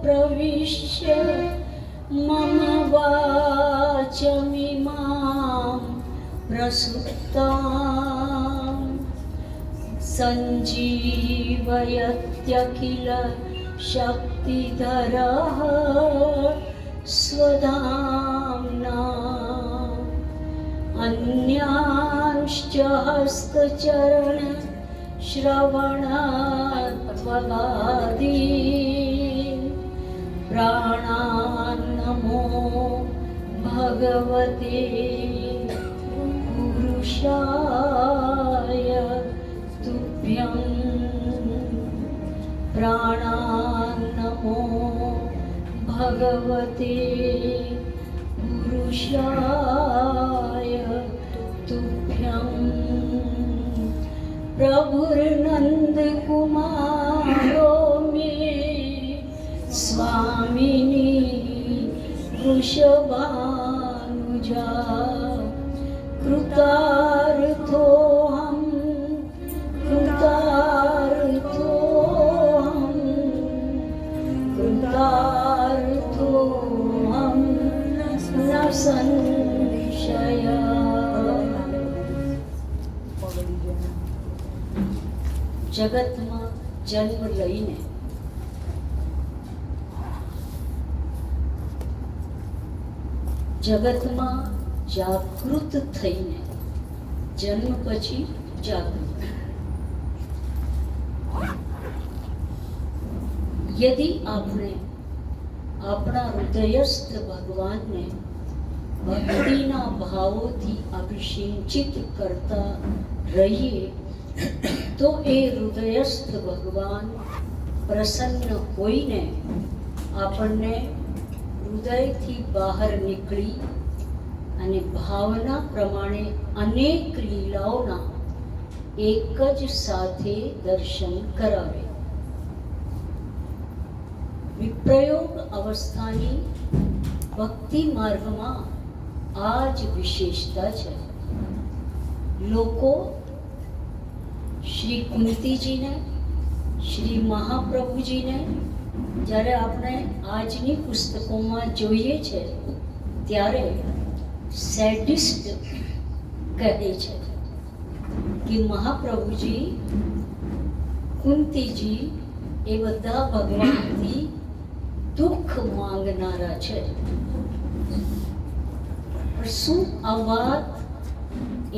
प्रविश्य मम वाचमिमां प्रसुप्तां सञ्जीवयत्यखिल शक्तिधरः स्वधाम्ना अन्यांश्च हस्तचरण श्रवणात्वगादीन् प्राणान्नमो भगवते पुरुषाय तुभ्यं प्राणान्नमो भगवते पुरुषाय तुभ्यं प्रभुर्नंद कुमारो मे स्वामिनी वृषभानुजा कृतार्थोऽहं न संशयः। જગતમાં જન્મ લઈને જગતમાં જાગૃત થઈને જન્મ પછી જાગૃત યદિ આપણે આપણા હૃદયસ્થ ભગવાનને ભક્તિના ભાવોથી અભિષિંચિત કરતા રહીએ તો એ હૃદયસ્થ ભગવાન પ્રસન્ન હોઈને આપણને હૃદયથી બહાર નીકળી અને ભાવના પ્રમાણે અનેક લીલાઓના એક જ સાથે દર્શન કરાવે. વિપ્રયોગ અવસ્થાની ભક્તિ માર્ગમાં આ જ વિશેષતા છે. લોકો શ્રી કુંતીજીને, શ્રી મહાપ્રભુજીને જ્યારે આપણે આજની પુસ્તકોમાં જોઈએ છે ત્યારે સેડિસ્ટ કહે છે કે મહાપ્રભુજી, કુંતીજી એ બધા ભગવાનથી દુઃખ માંગનારા છે. પણ શું આ વાત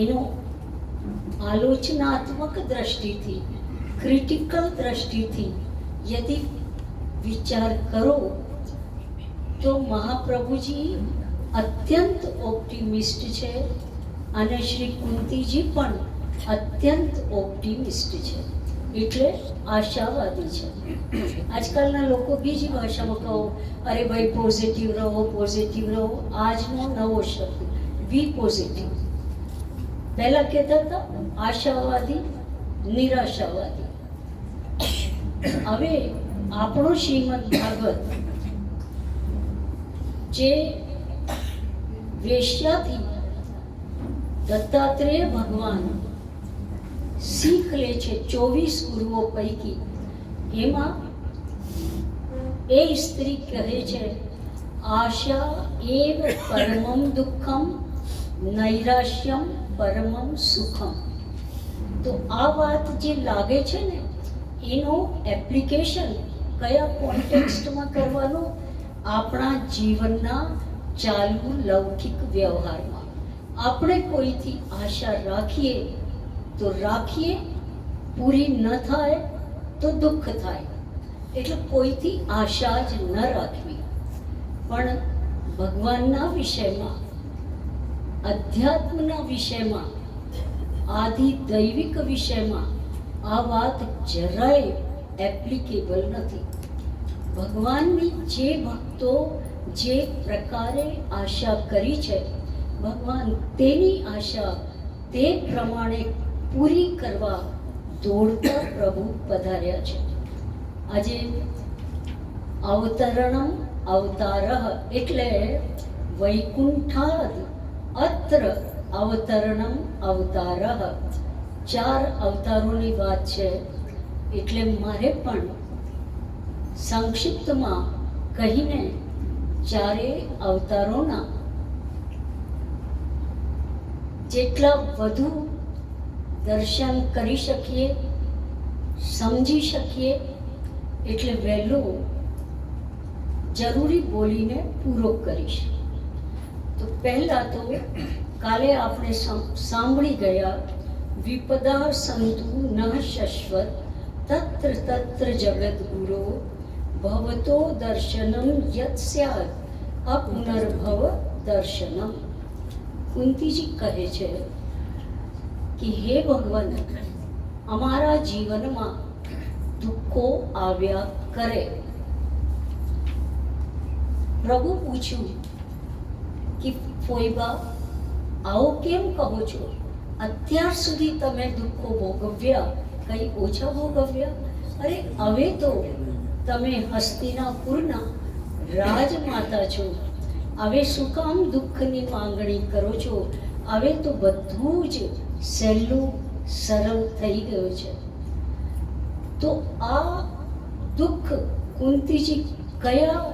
એનો આલોચનાત્મક દ્રષ્ટિથી, ક્રિટિકલ દ્રષ્ટિથી યદિ વિચાર કરો તો મહાપ્રભુજી અત્યંત ઓપ્ટિમિસ્ટ છે અને શ્રી કુંતીજી પણ અત્યંત ઓપ્ટિમિસ્ટ છે, એટલે આશાવાદી છે. આજકાલના લોકો બીજી ભાષામાં કહો, અરે ભાઈ પોઝિટિવ રહો, પોઝિટિવ રહો. આજનો નવો શબ્દ વી પોઝિટિવ. પહેલા કહેતા હતા આશાવાદી, નિરાશાવાદી. હવે આપણો શ્રીમદ ભાગવત જે વેશ્યાથી દત્તાત્રેય ભગવાન શીખ લે છે 24 ગુરુઓ પૈકી, એમાં એ સ્ત્રી કહે છે આશા એવ પરમમ દુઃખમ નૈરાશ્યમ પરમમ સુખમ. તો આ વાત જે લાગે છે ને એનું એપ્લિકેશન કયા કોન્ટેક્સ્ટમાં કરવાનું? આપણા જીવનના ચાલુ લૌકિક વ્યવહારમાં. આપણે કોઈથી આશા રાખીએ તો રાખીએ, પૂરી ન થાય તો દુઃખ થાય. એટલે કોઈથી આશા જ ન રાખવી. પણ ભગવાનના વિષયમાં, અધ્યાત્મના વિષયમાં, આદિ દૈવિક વિષયમાં આ વાત જરાય એપ્લિકેબલ નથી. ભગવાનની જે ભક્તો જે પ્રકારે આશા કરી છે, ભગવાન તેની આશા તે પ્રમાણે પૂરી કરવા દોડતા પ્રભુ પધાર્યા છે. આજે અવતરણમ અવતારઃ એટલે વૈકુંઠાદ અત્ર અવતરણમ અવતારઃ, 4 અવતારોની વાત છે. એટલે મારે પણ સંક્ષિપ્તમાં કહીને ચારે અવતારોના જેટલા વધુ દર્શન કરી શકીએ, સમજી શકીએ એટલે વહેલું જરૂરી બોલીને પૂરો કરીશ. તો પહેલાં તો કાલે આપણે સાંભળી ગયા, વિપદા સંતુ ન શશ્વત તત્ર તત્ર જગદગુરો ભવતો દર્શનમ યત સ્યાદ અપુનર્ભવ દર્શનમ. કુંતીજી કહે છે કે હે ભગવાન, અમારા જીવનમાં દુઃખો આવ્યા કરે. પ્રભુ પૂછ્યું કે ફોઈબા, આવો કેમ કહો છો? અત્યાર સુધી તમે દુઃખો ભોગવ્યા, કંઈ ઓછા ભોગવ્યા? અરે હવે તો તમે હસ્તિનાપુરના રાજમાતા છો, હવે શું કામ દુઃખની માંગણી કરો છો? હવે તો બધું જ સહેલું સરળ થઈ ગયું છે. તો આ દુઃખ કુંતીજી કયા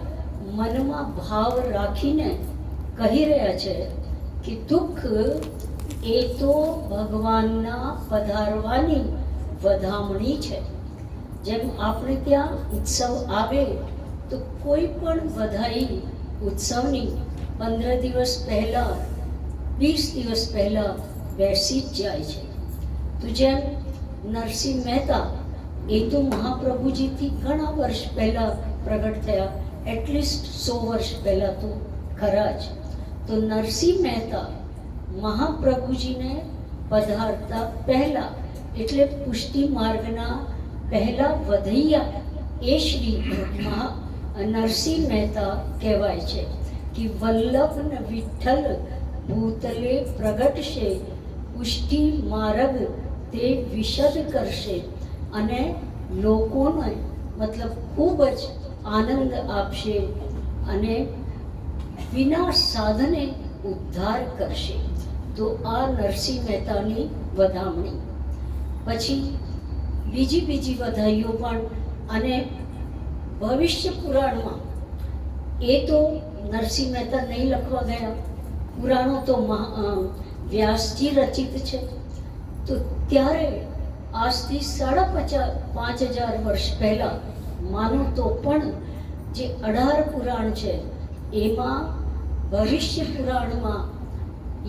મનમાં ભાવ રાખીને કહી રહ્યા છે કે દુઃખ એ તો ભગવાનના પધારવાની વધામણી છે. જેમ આપણે ત્યાં ઉત્સવ આવે તો કોઈ પણ વધાઈ ઉત્સવની 15 દિવસ પહેલાં 20 દિવસ પહેલાં બેસી જ જાય છે. તો જેમ નરસિંહ મહેતા એ તો મહાપ્રભુજીથી ઘણા વર્ષ પહેલાં પ્રગટ થયા, એટલીસ્ટ 100 વર્ષ પહેલાં તો ખરા જ. તો નરસિંહ મહેતા મહાપ્રભુજીને પધારતા પહેલાં એટલે પુષ્ટિ માર્ગના પહેલા વધૈયા એ શ્રી નરસિંહ મહેતા કહેવાય છે કે વલ્લભ ન વિઠ્ઠલ ભૂતલે પ્રગટશે, પુષ્ટિ માર્ગ તે વિશદ કરશે અને લોકોને મતલબ ખૂબ જ આનંદ આપશે અને વિના સાધને ઉદ્ધાર કરશે. તો આ નરસિંહ મહેતાની વધામણી. પછી બીજી વધાઈઓ પણ, અને ભવિષ્ય પુરાણમાં એ તો નરસિંહ મહેતા નહીં લખવા ગયા, પુરાણો તો વ્યાસજી રચિત છે. તો ત્યારે આજથી 5,500 વર્ષ પહેલાં માનો તો પણ જે 18 પુરાણ છે એમાં ભવિષ્ય પુરાણમાં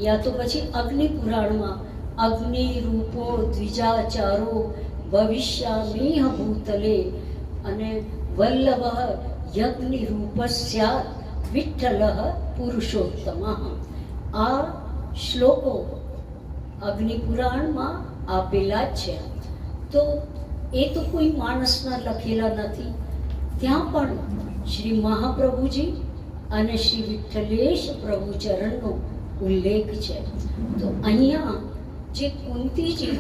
યા તો પછી અગ્નિ પુરાણમાં અગ્નિ રૂપો દ્વિજાચારો ભવિષ્યામિહ ભૂતલે અને વલ્લભ યજ્ઞ રૂપસ્યાત વિઠ્ઠલઃ પુરુષોત્તમઃ. આ શ્લોકો અગ્નિ પુરાણમાં આપેલા જ છે. તો એ તો કોઈ માણસના લખેલા નથી, ત્યાં પણ શ્રી મહાપ્રભુજી અને શ્રી વિઠ્ઠલેશ પ્રભુ ચરણનો ઉલ્લેખ છે. તો અહીંયા જે કુંતીજી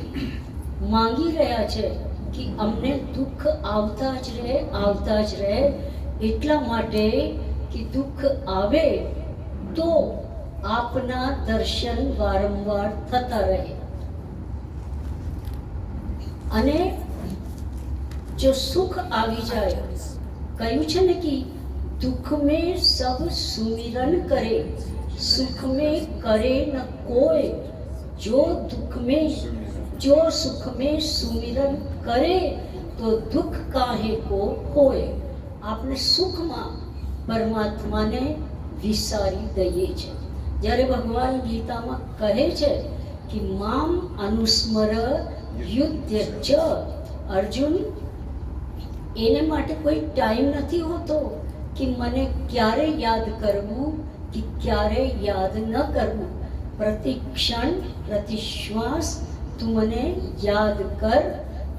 માંગી રહ્યા છે કે અમને દુઃખ આવતા જ રહે એટલા માટે કે દુઃખ આવે તો આપના દર્શન વારંવાર થતા રહે, અને જો સુખ આવી જાય, કહ્યું છે ને કે दुख में सब सुमिरन करे, सुख में करे न कोई, जो सुख में सुमिरन करे तो दुख काहे को होए. આપણે સુખમાં પરમાત્માને વિસારી દઈએ છે. જ્યારે ભગવાન ગીતામાં કહે છે કે મામ અનુસ્મર યુધ્ય ચ, અર્જુન એને માટે કોઈ ટાઈમ નથી હોતો કે મને ક્યારે યાદ કરવું કે ક્યારે યાદ ન કરવું. પ્રતિ ક્ષણ પ્રતિ શ્વાસ તું મને યાદ કર,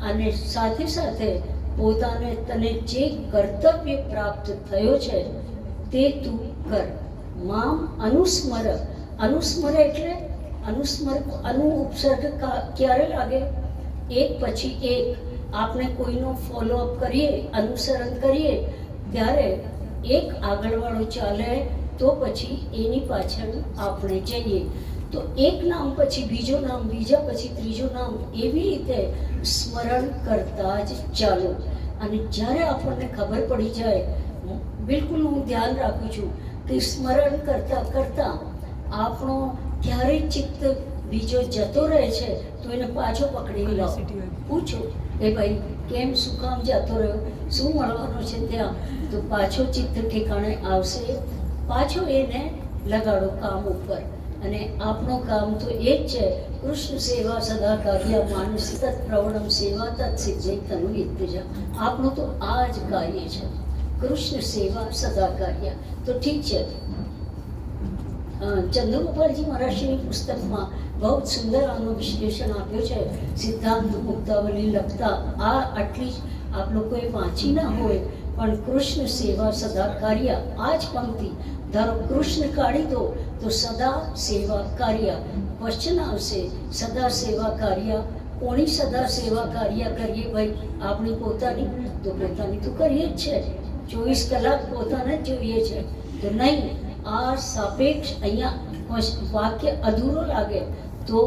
અને સાથે સાથે પોતાને તને જે કર્તવ્ય પ્રાપ્ત થયો છે તે તું કર. મામ અનુસ્મર, અનુસ્મર એટલે અનુસ્મર, અનુ ઉપસર્ગ ક્યારે લાગે? એક પછી એક આપણે કોઈનો ફોલોઅપ કરીએ, અનુસરણ કરીએ ત્યારે એક આગળવાળો ચાલે તો પછી એની પાછળ આપણે જઈએ. તો એક નામ પછી બીજો નામ, બીજા પછી ત્રીજો નામ, એવી રીતે સ્મરણ કરતા જ ચાલો. અને જ્યારે આપણને ખબર પડી જાય, બિલકુલ હું ધ્યાન રાખું છું કે સ્મરણ કરતાં કરતાં આપણો ક્યારેય ચિત્ત બીજો જતો રહે છે તો એને પાછો પકડી લો, પૂછો એ ભાઈ કેમ શું કામ જતો રહ્યો, શું મળવાનું છે ત્યાં, તો પાછો ચિત્ત ઠેકાણે આવશે, પાછો એને લગાડો કામ ઉપર. અને આપણું કામ તો એ જ છે, કૃષ્ણ સેવા સદા કાર્ય માનસી તત્ પ્રવણમ સેવા તત્ સિદ્ધૈ તનુ વિદ્યા. આપણું તો આ જ કાર્ય છે, કૃષ્ણ સેવા સદા કાર્ય. તો ઠીક છે, ચંદ્રગોપાલજી મહારાજની પુસ્તકમાં બહુ સુંદર આનું વિશ્લેષણ આપ્યું છે. સિદ્ધાંત મુક્તાવલી લખતા આ આટલી જ આપ લોકોએ વાંચી ના હોય, પણ કૃષ્ણ સેવા સદા કાર્ય, આ જ પંક્તિ ધારો કૃષ્ણ કાઢી દો તો સદા સેવા કાર્ય વચન આવશે, સદા સેવા કાર્ય. કોની સદા સેવા કાર્ય કરીએ ભાઈ? આપણી પોતાની, તો પોતાની તો કરીએ જ છે, 24 કલાક પોતાને જ જોઈએ છે. તો નહીં, આ સાપેક્ષ અહીંયા વાક્ય અધૂરો લાગે. તો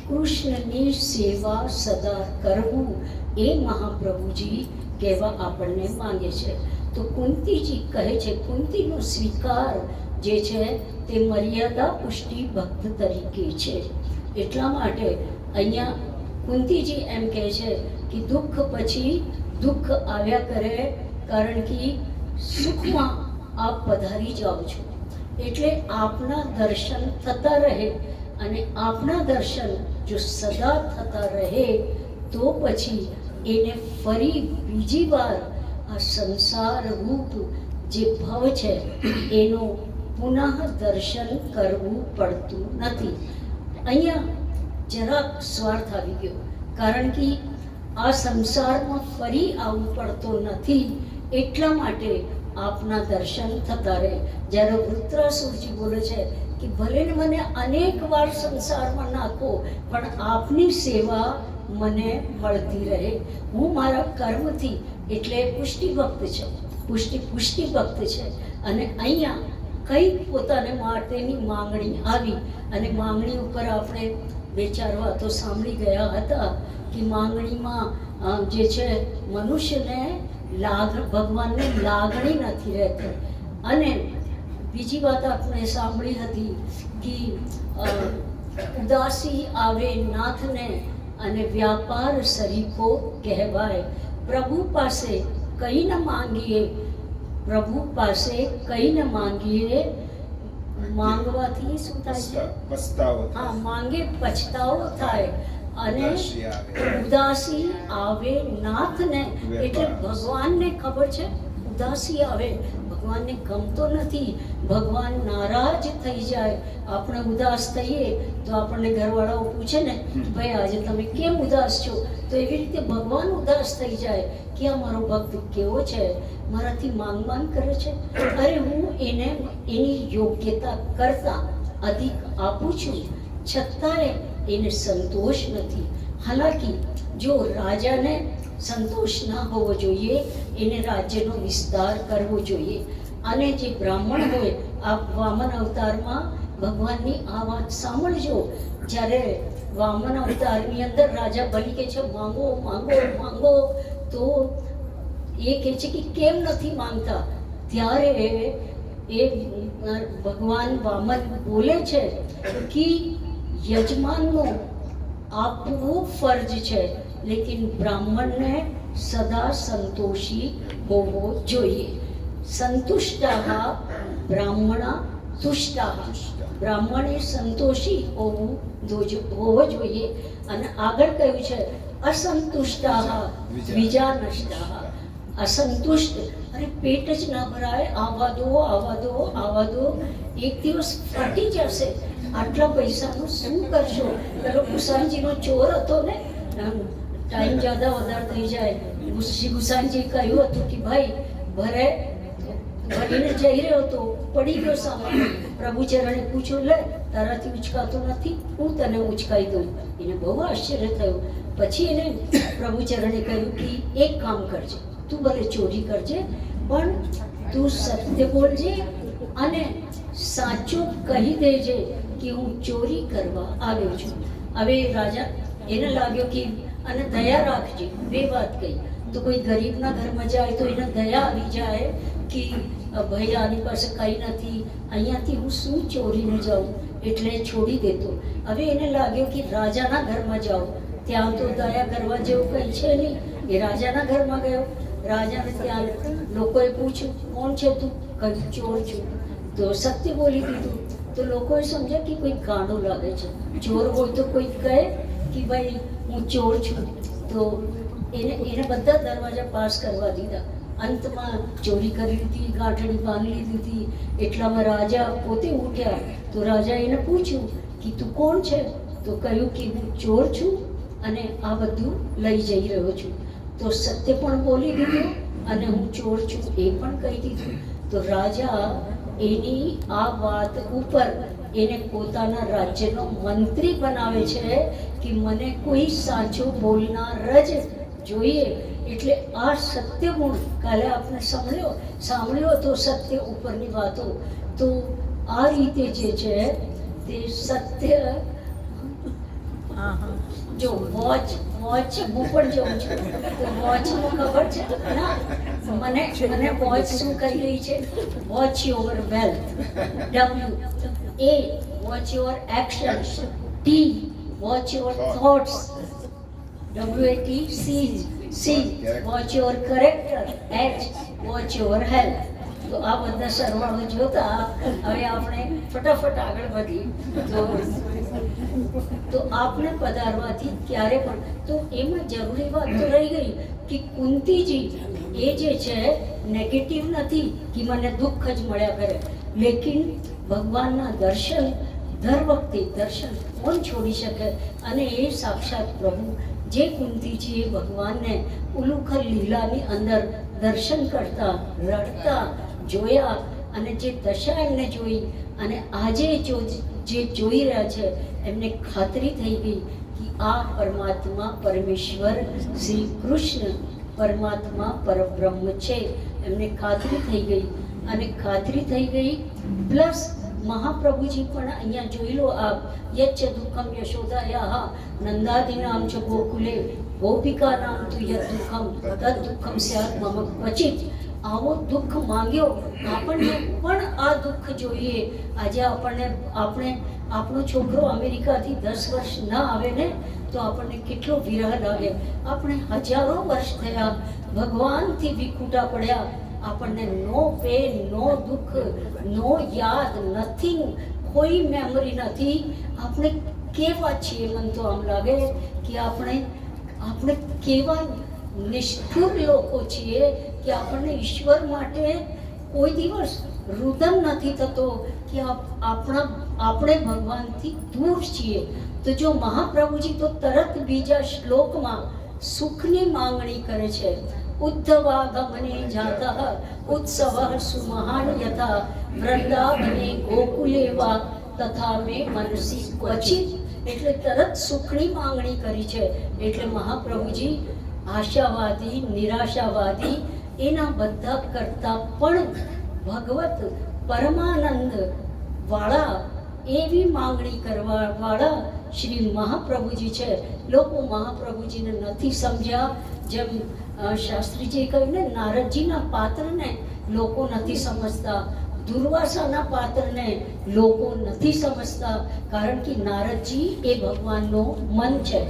કૃષ્ણની સેવા સદા કરવું એ મહાપ્રભુજી કહેવા આપણને માંગે છે. તો કુંતીજી કહે છે, કુંતીનો સ્વીકાર જે છે તે મર્યાદા પુષ્ટિ ભક્ત તરીકે છે. એટલા માટે અહીંયા કુંતીજી એમ કહે છે કે દુઃખ પછી દુઃખ આવ્યા કરે, કારણ કે સુખમાં આપ પધારી જાઓ છો, એટલે આપના દર્શન થતા રહે. અને આપના દર્શન જો સદા થતા રહે તો પછી એને ફરી બીજી વાર આ સંસાર રૂપ જે ભવ છે એનું પુનઃ દર્શન કરવું પડતું નથી. અહીંયા જરાક સ્વાર્થ આવી ગયો, કારણ કે આ સંસારમાં ફરી આવવું પડતો નથી, એટલા માટે આપના દર્શન થતા રહે. જ્યારે વૃત્રાસુરજી બોલે છે કે ભલે ને મને અનેક વાર સંસારમાં નાખો, પણ આપની સેવા મને મળતી રહે. હું મારા કર્મથી, એટલે પુષ્ટિ ભક્ત છે, પુષ્ટિ ભક્ત છે. અને અહીંયા કઈ પોતાને માટેની માંગણી આવી, અને માંગણી ઉપર આપણે બે ચાર વાતો સાંભળી ગયા હતા કે માંગણીમાં જે છે મનુષ્યને ભગવાનને લાગણી નથી રહેતી. અને બીજી વાત આપણે સાંભળી હતી કે ઉદાસી આવે નાથને અને વ્યાપાર સરીખો કહેવાય. પ્રભુ પાસે કંઈ ન માંગીએ, પ્રભુ પાસે કંઈ ન માંગીએ, માંગવાથી શું થાય છે? પછતાવો. હા, માંગે પછતાવો થાય. અને ઉદાસી આવે નાથને, એટલે ભગવાનને ખબર છે ઉદાસી આવે, ભગવાનને ગમતો નથી, ભગવાન નારાજ થઈ જાય. આપણે ઉદાસ થઈએ તો આપણને ઘરવાળાઓ પૂછે ને, ભાઈ આજે તમે કેમ ઉદાસ છો? તો એવી રીતે ભગવાન ઉદાસ થઈ જાય કે આ મારો ભક્ત કેવો છે, મારાથી માંગ કરે છે, અરે હું એને એની યોગ્યતા કરતા અધિક આપું છું, છતાંય એને સંતોષ નથી. હાલાકી જો રાજાને સંતોષ ના હોવો જોઈએ, એને રાજ્યનો વિસ્તાર કરવો જોઈએ. અને જે બ્રાહ્મણ હોય, આ વામન અવતારમાં ભગવાનની આ વાત સાંભળજો. જ્યારે વામન અવતારની અંદર રાજા બની કે છે માંગો માંગો માંગો, તો એ કહે છે કે કેમ નથી માંગતા? ત્યારે એ ભગવાન વામન બોલે છે કે યજમાનનો આપવું ફરજ છે, લેકિન બ્રાહ્મણને સદા સંતોષી હોવો જોઈએ. સંતુષ્ટાઃ બ્રાહ્મણા તુષ્ટાઃ, બ્રાહ્મણે સંતોષી હોવો જોઈએ. અને આગળ કહ્યું છે અસંતુષ્ટાઃ દ્વિજાનષ્ટાઃ. અસંતુષ્ટ, અરે પેટ જ ના ભરાય, આવા દો આવા દો આવા દો, એક દિવસ ફાટી જશે, આટલા પૈસાનું શું કરશો? પેલો ગુસાઈજીનો ચોર હતો ને, ટાઈમ જ્યાદા વધારે થઈ જાય, ગુસાઈજી કહ્યું હતું કે ભાઈ ભરીને જઈ રહ્યો હતો, પડી ગયો સામાન, પ્રભુ ચરણે પૂછ્યું, લે તારાથી ઉચકાતો નથી, હું તને ઉચકાઈ દઉં. એને બહુ આશ્ચર્ય થયું. પછી એને પ્રભુ ચરણે કહ્યું કે એક કામ કરજે, તું ભલે ચોરી કરજે, પણ તું સત્ય બોલજે અને સાચું કહી દેજે કે હું ચોરી કરવા આવ્યો છું. હવે રાજા એને લાગ્યો કે અને દયા રાખજે, બે વાત કહી, તો કોઈ ગરીબના ઘરમાં જાય તો એને દયા આવી જાય કે ભાઈ આની પાસે કંઈ નથી, અહીંયાથી હું શું ચોરીને જાઉં, એટલે છોડી દેતો. હવે એને લાગ્યું કે રાજાના ઘરમાં જાઉં, ત્યાં તો દયા કરવા જેવું કંઈ છે નહીં. એ રાજાના ઘરમાં ગયો. રાજાને ત્યાં લોકોએ પૂછ્યું, કોણ છે તું? કહ્યું, ચોર છું. તો સત્ય બોલી દીધું. તો લોકોએ સમજ્યા કે કોઈ ગાંડો લાગે છે. ચોર હોય તો કોઈ કહે કે ભાઈ હું ચોર છું. તો એને બધા દરવાજા પાસ કરવા દીધા. અંતમાં ચોરી કરી લીધી, ગાંઠડી બાંધી લીધી હતી. એટલામાં રાજા પોતે ઉઠ્યા. તો રાજા એને પૂછ્યું કે તું કોણ છે? તો કહ્યું કે હું ચોર છું અને આ બધું લઈ જઈ રહ્યો છું. તો સત્ય પણ બોલી દીધું અને હું ચોર છું એ પણ કહી દીધું. તો રાજા એની આ વાત ઉપર એને પોતાના રાજ્યનો મંત્રી બનાવે છે કે મને કોઈ સાચું બોલનાર જ જોઈએ. એટલે આ સત્ય ગુણ કાલે આપણે સાંભળ્યો તો સત્ય ઉપરની વાતો. તો આ રીતે જે છે તે સત્ય. જો વોચ હું પણ જોઉં છું. તો વોચનું ખબર છે ના, મને વોચ શું કહી રહી છે? Watch your wealth. W A watch your actions. T watch your thoughts. WAT C watch your character. H watch your health. તો આ બધા સરવાળો જોતા હવે આપણે ફટાફટ આગળ વધી. તો આપણે પધારવાથી ક્યારે પણ તો એમાં જરૂરી વાત તો રહી ગઈ કે કુંતીજી એ જે છે નેગેટિવ નથી કે મને દુઃખ જ મળ્યા કરે, લેકિન ભગવાનના દર્શન દર વખતે દર્શન કોણ છોડી શકે? અને એ સાક્ષાત પ્રભુ જે કુંતીજીએ ભગવાનને ઉલુખલ લીલાની અંદર દર્શન કરતા રડતા જોયા અને જે દશા એમને જોઈ અને આજે જે જોઈ રહ્યા છે એમને ખાતરી થઈ ગઈ કે આ પરમાત્મા પરમેશ્વર શ્રી કૃષ્ણ પરમાત્મા પરબ્રહ્મ છે. એમને ખાતરી થઈ ગઈ અને ખાતરી થઈ ગઈ પ્લસ મહાપ્રભુજી પણ અહીંયા જોઈ લો આપ, યચ્ચ દુઃખમ યશોદાયાહ નંદાદીનામ ચ ગોકુલે ગોપિકાનામ તુ યદ દુઃખમ તદ દુઃખમ સ્યાત મમ ક્વચિત. આવો દુઃખ માંગ્યો, આપણને પણ આ દુઃખ જોઈએ. આજે આપણો છોકરો અમેરિકાથી 10 વર્ષ ના આવે ને તો આપણને કેટલો વિરહ લાગે. આપણે હજારો વર્ષ થયા ભગવાનથી વિખૂટા પડ્યા. આપણને નો પેન, નો દુઃખ, નો યાદ, નથિંગ, કોઈ મેમરી નથી. આપણે કેવા છીએ? મને તો આમ લાગે કે આપણે કેવા નિષ્ઠુર લોકો છીએ કે આપણને ઈશ્વર માટે કોઈ દિવસ રુદન નથી થતો કે આપણે ભગવાનથી દૂર છીએ. તો જો મહાપ્રભુજી તો તરત બીજા શ્લોકમાં સુખની માંગણી કરે છે. ઉદ્ધવાગમને જાતઃ ઉત્સવઃ સુમહાન યથા વૃંદાવને ગોકુલે વા તથા મે મનસી ક્વચિત. એટલે તરત સુખની માંગણી કરી છે. એટલે મહાપ્રભુજી આશાવાદી નિરાશાવાદી એના બધા કરતા પણ ભગવત પરમાનંદ વાળા એવી માંગણી કરવા વાળા શ્રી મહાપ્રભુજી છે. લોકો મહાપ્રભુજીને નથી સમજ્યા. જેમ શાસ્ત્રીજીએ કહ્યું ને, નારદજીના પાત્રને લોકો નથી સમજતા, દુર્વાસાના પાત્રને લોકો નથી સમજતા, કારણ કે નારદજી એ ભગવાનનો મન છે.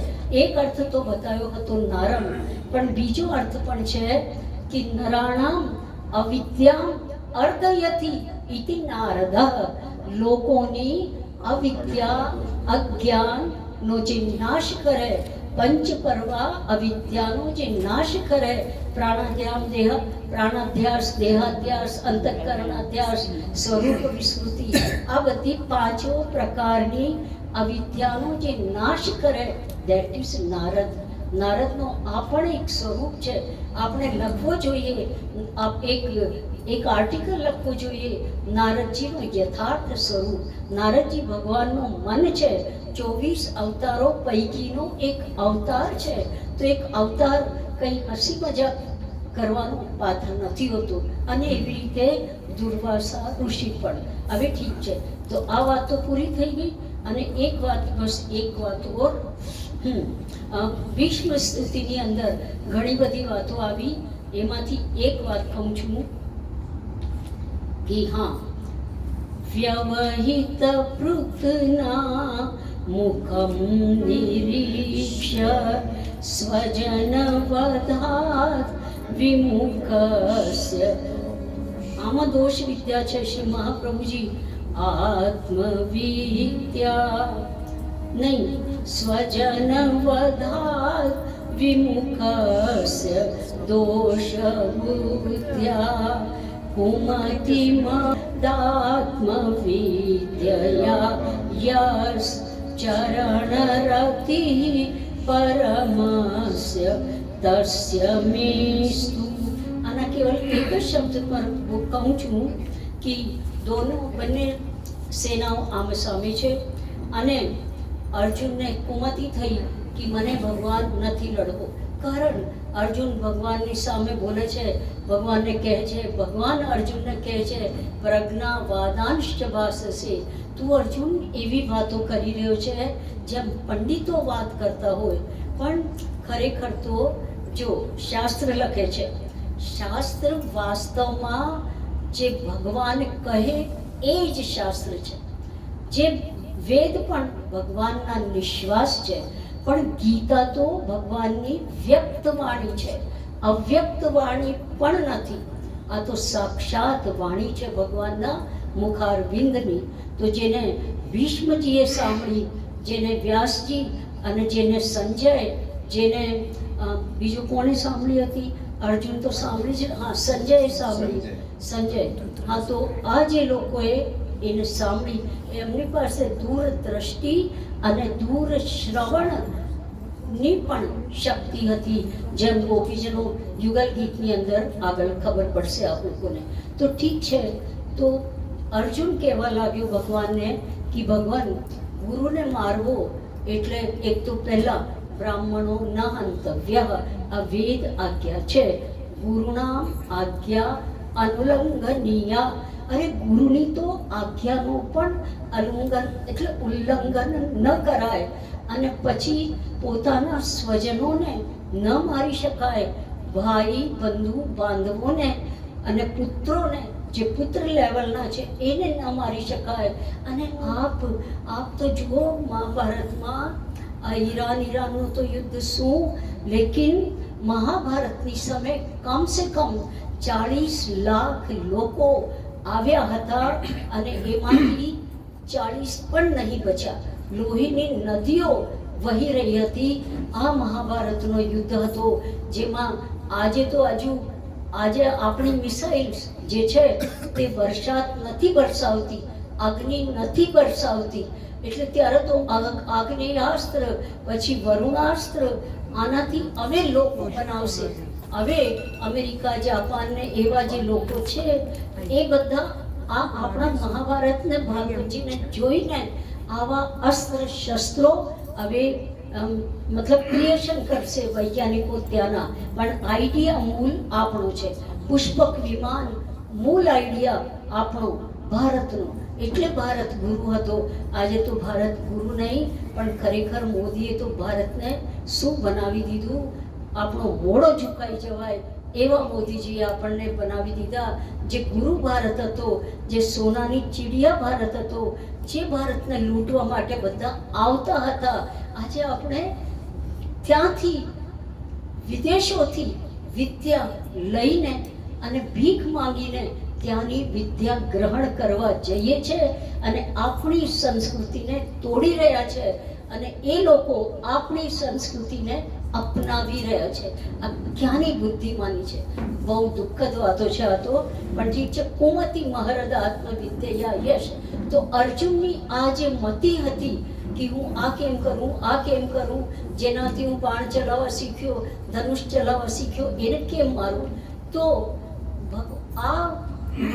એક અર્થ તો બતાવ્યો હતો નારમ, પણ બીજો અર્થ પણ છે કે નરાણામ અવિદ્યામ અર્ધયતિ ઇતિ નારદ. લોકોની અવિદ્યા અજ્ઞાનનો જે નાશ કરે, પંચ પર્વા અવિદ્યાનો જે નાશ કરે, પ્રાણાધ્યાસ, દેહાધ્યાસ, અંતઃકરણાધ્યાસ, સ્વરૂપ વિસ્મૃતિ, આ બધી 5 પ્રકારની અવિદ્યાનો જે નાશ કરે, ધેટ ઇઝ નારદ. નારદનો આ પણ એક સ્વરૂપ છે. આપણે લખવો જોઈએ, એક આર્ટિકલ લખવો જોઈએ, નારદજીનું યથાર્થ સ્વરૂપ. નારદજી ભગવાનનું મન છે. 24 અવતારો પૈકીનો એક અવતાર છે. તો એક અવતાર કંઈ હસી મજાક કરવાનું પાત્ર નથી હોતું. અને એવી રીતે દુર્વાસા ઋષિ પણ. હવે ઠીક છે, તો આ વાત તો પૂરી થઈ ગઈ. અને એક વાત ઓર ભીષ્મ સ્તુતિની અંદર ઘણી બધી વાતો આવી, એમાંથી એક વાત કહું છું કે હા, વ્યવહિત પૃથના મુખમ નિરીક્ષ્ય સ્વજન વધાત વિમુખસ્ય. આમાં દોષ વિદ્યા છે શ્રી મહાપ્રભુજી. આત્મવિદ્યા નહીં, સ્વજન વધાત વિમુખસ્ય દોષ બુદ્ધ્યા કુમતિમદાત્મવિદ્યયા યસ ચરણરતિ પરમસ્ય તસ્ય મેસ્તુ. આના કેવલ એક જ શબ્દ પર હું કહું છું કે બંને સેનાઓ આમે સામે છે અને અર્જુનને કુમતિ થઈ કે મને ભગવાન નથી લડવો. કારણ અર્જુન ભગવાનની સામે બોલે છે, ભગવાનને કહે છે, ભગવાન અર્જુનને કહે છે પ્રજ્ઞા વાદાંશ્ચ ભાષસે. તું અર્જુન એવી વાતો કરી રહ્યો છે જેમ પંડિતો વાત કરતા હોય, પણ ખરેખર તો જો શાસ્ત્ર લખે છે, શાસ્ત્ર વાસ્તવમાં જે ભગવાન કહે એ જ શાસ્ત્ર છે. જે વેદ પણ ભગવાનના નિશ્વાસ છે, પણ ગીતા તો ભગવાનની વ્યક્ત વાણી છે, અવ્યક્ત વાણી પણ નથી. આ તો સાક્ષાત વાણી છે ભગવાનના મુખારવિંદની. તો જેને ભીષ્મજીએ સાંભળી, જેને વ્યાસજી અને જેને સંજય, જેને બીજું કોણે સાંભળી હતી? અર્જુન તો સાંભળી છે, હા સંજયે સાંભળી, સંજય. હા, તો આ જે લોકોએ એને સાંભળી, એમની પાસે દૂર દ્રષ્ટિ અને દૂર શ્રવણની પણ શક્તિ હતી, જેમ ગોપીજનો યુગલ ગીતની અંદર આગળ ખબર પડશે આપ લોકોને. તો ઠીક છે, તો અર્જુન કહેવા લાગ્યો ભગવાનને કે ભગવાન, ગુરુને મારવો એટલે એક તો પહેલા બ્રાહ્મણો ન હંતવ્ય, આ વેદ આજ્ઞા છે. ગુરુના આજ્ઞા અનુલંઘનીય. અરે ગુરુની તો આજ્ઞાનું પણ ઉલ્લંઘન ન કરાય. અને પછી પોતાના સ્વજનોને ન મારી શકાય, ભાઈ બંધુ બાંધવોને અને પુત્રોને, જે પુત્ર લેવલના છે એને ન મારી શકાય. અને આપ તો જુઓ મહાભારતમાં આ ઈરાનનું તો યુદ્ધ શું, લેકિન મહાભારતની સમય કમ સે કમ 40 લાખ લોકો આવ્યા હતા અને એમાંથી 40 પણ નહીં બચ્યા. લોહીની નદીઓ વહી રહી હતી. આ મહાભારતનો યુદ્ધ હતો, જેમાં આજે આપણી મિસાઇલ્સ જે છે તે વરસાદ નથી વરસાવતી, અગ્નિ નથી વરસાવતી. એટલે ત્યારે તો આગ્નેયાસ્ત્ર, પછી વરુણાસ્ત્ર, આનાથી હવે લોકો બનાવશે. હવે અમેરિકા, જાપાનને એવા જે લોકો છે એ બધા આ આપણા મહાભારતને ભાગવતજીને જોઈને આવા અસ્ત્ર શસ્ત્રો હવે મતલબ ક્રિએશન કરશે વૈજ્ઞાનિકો ત્યાંના. પણ આઈડિયા મૂળ આપણો છે. પુષ્પક વિમાન મૂળ આઈડિયા આપણો ભારતનો. એટલે ભારત ગુરુ હતો. આજે તો ભારત ગુરુ નહીં, પણ ખરેખર મોદીએ તો ભારતને શું બનાવી દીધું, આપણો મોઢો ઝુકાઈ જવાય એવા મોદીજીએ આપણને બનાવી દીધા. જે ગુરુ ભારત હતો, જે સોનાની ચીડિયા ભારત હતો, જે ભારતને લૂંટવા માટે બધા આવતા હતા, આજે આપણે ત્યાંથી વિદેશોથી વિદ્યા લઈને અને ભીખ માંગીને ત્યાંની વિદ્યા ગ્રહણ કરવા જઈએ છે અને આપણી સંસ્કૃતિને તોડી રહ્યા છે. અને એ લોકો આપણી સંસ્કૃતિને અપનાવી રહ્યા છે. આ ક્યાંની બુદ્ધિમાની છે? બહુ દુઃખદ વાતો છે આ તો. પણ ઠીક છે, કુમતિ મહરદ આત્મવિદ્યા યશ. તો અર્જુનની આ જે મતિ હતી કે હું આ કેમ કરું, જેનાથી હું બાણ ચલાવવા શીખ્યો, ધનુષ ચલાવવા શીખ્યો, એને કેમ મારું? તો આ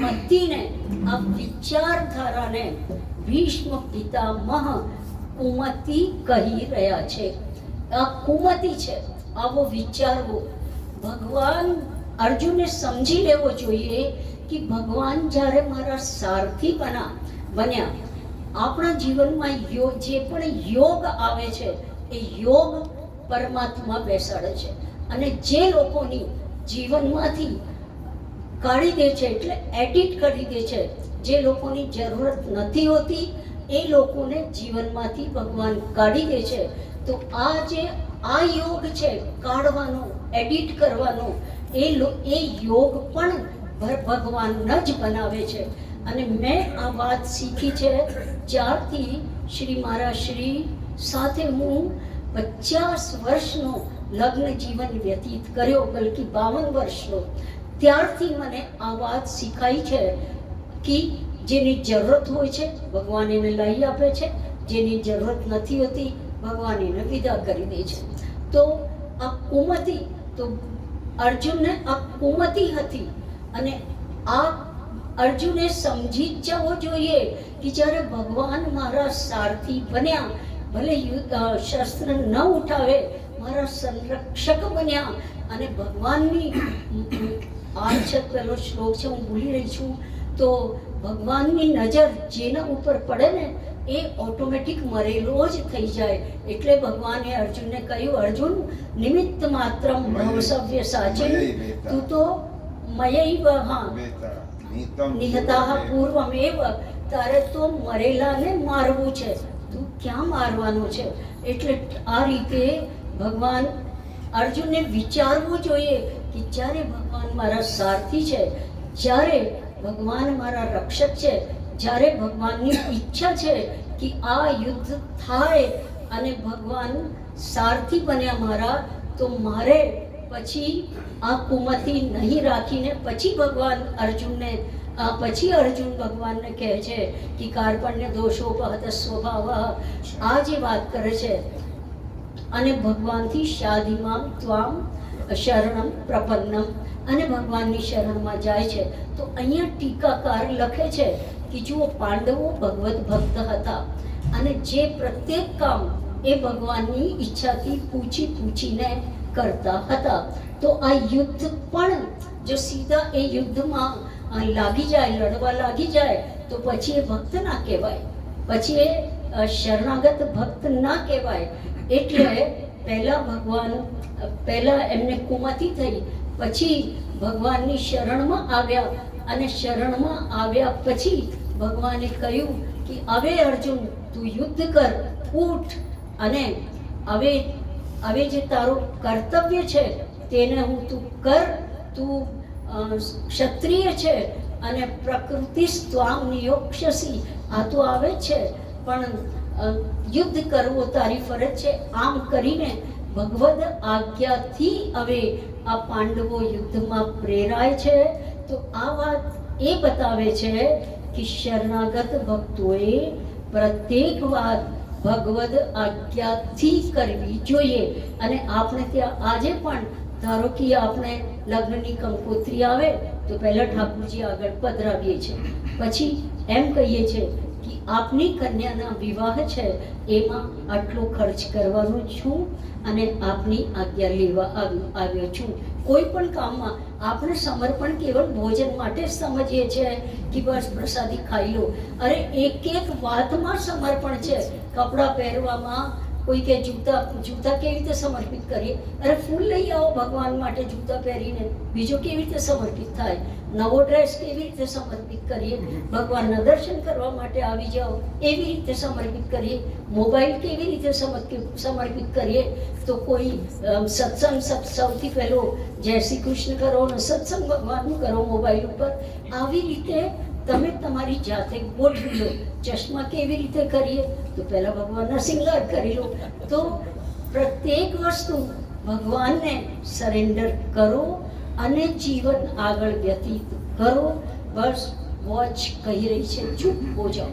મતિને, આ વિચારધારાને ભીષ્મ પિતામહ કુમતિ કહી રહ્યા છે. આ કુમતિ છે, આવો વિચારવો. ભગવાન અર્જુને સમજી લેવો જોઈએ કે ભગવાન જ્યારે મારા સારથી બન્યા, આપણા જીવનમાં જે પણ યોગ આવે છે એ યોગ પરમાત્મા બેસાડે છે. અને જે લોકોની જીવનમાંથી કાઢી દે છે, એટલે એડિટ કરી દે છે, જે લોકોની જરૂરત નથી હોતી એ લોકોને જીવનમાંથી ભગવાન કાઢી દે છે. તો આ યોગ છે કાઢવાનો, એડિટ કરવાનો, એ યોગ પણ ભગવાન જ બનાવે છે. અને મેં આ વાત શીખી છે જ્યારથી મારા શ્રી સાથે હું 50 વર્ષનો લગ્ન જીવન વ્યતીત કર્યો, બલકી 52 વર્ષનો, ત્યારથી મને આ વાત શીખાઈ છે કે જેની જરૂરત હોય છે ભગવાન એને લઈ આપે છે, જેની જરૂરત નથી હોતી ભગવાન એને વિદા કરી દે છે. તો આ કુમતિ, તો અર્જુનને આ કુમતિ હતી, અને આ અર્જુને સમજી જ જવો જોઈએ કે જ્યારે ભગવાન મારા સારથી બન્યા, ભલે શસ્ત્ર ન ઉઠાવે, મારા સંરક્ષક બન્યા, અને ભગવાનની આ છે પેલો શ્લોક છે, હું ભૂલી રહી છું, તો ભગવાનની નજર જેના ઉપર પડે ને એ ઓટોમેટિક મરેલો જ થઈ જાય. એટલે ભગવાને અર્જુનને કહ્યું, અર્જુન નિમિત્ત માત્રમ ભવસવ્ય સાચે, તું તો મયૈવ નિહતાઃ પૂર્વમેવ, તારે તો મરેલાને મારવું છે, તું ક્યાં મારવાનો છે? એટલે આ રીતે ભગવાન અર્જુનને વિચારવું જોઈએ કે જ્યારે ભગવાન મારા સારથી છે, જ્યારે ભગવાન મારા રક્ષક છે, જ્યારે ભગવાનની ઈચ્છા છે કે આ યુદ્ધ થાય અને ભગવાન સારથી બન્યા મારા, તો મારે પછી આ કુમતિ નહીં રાખીને પછી ભગવાન અર્જુનને અર્જુન ભગવાનને કહે છે કે કાર્પણ્ય દોષોપહત સ્વભાવ, આ જે વાત કરે છે, અને ભગવાનથી શાદીમાં ત્વામ શરણમ પ્રપન્નમ, અને ભગવાનની શરણમાં જાય છે. તો અહીંયા ટીકાકાર લખે છે કે જુઓ, પાંડવો ભગવત ભક્ત હતા, અને જે પ્રત્યેક કામ એ ભગવાનની ઈચ્છાથી પૂછીને કરતા હતા. તો આ યુદ્ધ પણ જો સીધા એ યુદ્ધમાં લાગી જાય, લડવા લાગી જાય, તો પછી એ ભક્ત ના કહેવાય, પછી એ શરણાગત ભક્ત ના કહેવાય. એટલે પહેલા એમને કુમતિ થઈ, પછી ભગવાનની શરણમાં આવ્યા, અને શરણમાં આવ્યા પછી ભગવાને કહ્યું કે હવે અર્જુન તું યુદ્ધ કર, ઉઠ, અને હવે જે તારું કર્તવ્ય છે તેને તું કર, તું ક્ષત્રિય છે, અને પ્રકૃતિ સ્વામ નિયોક્ષ્યસી, આ તો આવે છે, પણ યુદ્ધ કરવો તારી ફરજ છે. આમ કરીને ભગવદ આજ્ઞાથી હવે આ પાંડવો યુદ્ધમાં પ્રેરાય છે. તો આ વાત એ બતાવે છે કે શરણાગત ભક્તોએ પ્રત્યેક વાત ભગવદ આજ્ઞાથી કરવી જોઈએ. અને આપણે ત્યાં આજે પણ ધારો કે આપણે લગ્નની કંકોત્રી આવે તો પહેલા ઠાકોરજી આગળ પધરાવીએ છીએ, પછી એમ કહીએ છીએ કે આપની કન્યાના વિવાહ છે એમાં આટલો ખર્ચ કરવાનો છું, અને આપની આજ્ઞા લેવા આવ્યો છું. કોઈ પણ કામમાં આપણે સમર્પણ કેવળ ભોજન માટે જ સમજીએ છીએ કે બસ પ્રસાદી ખાઈ લો. અરે એક વાતમાં સમર્પણ છે. કપડાં પહેરવામાં કોઈ કે જૂતા કેવી રીતે સમર્પિત કરીએ? અરે ફૂલ લઈ આવો ભગવાન માટે જૂતા પહેરીને, બીજો કેવી રીતે સમર્પિત થાય? નવો ડ્રેસ કેવી રીતે સમર્પિત કરીએ? ભગવાનના દર્શન કરવા માટે આવી જાઓ એવી રીતે સમર્પિત કરીએ. મોબાઈલ કેવી રીતે સમર્પિત કરીએ? તો કોઈ સત્સંગ સૌથી પહેલો જય શ્રી કૃષ્ણ કરો અને સત્સંગ ભગવાનનું કરો મોબાઈલ ઉપર. આવી રીતે તમે તમારી જાતે ગોઠવી લો. ચશ્મા કેવી રીતે કરીએ? તો પહેલા ભગવાનના શૃંગાર કરી લો. તો પ્રત્યેક વસ્તુ ભગવાનને સરેન્ડર કરો અને જીવન આગળ વ્યતીત કરો. બસ વોચ કહી રહી છે, ચૂપ હો જાઓ.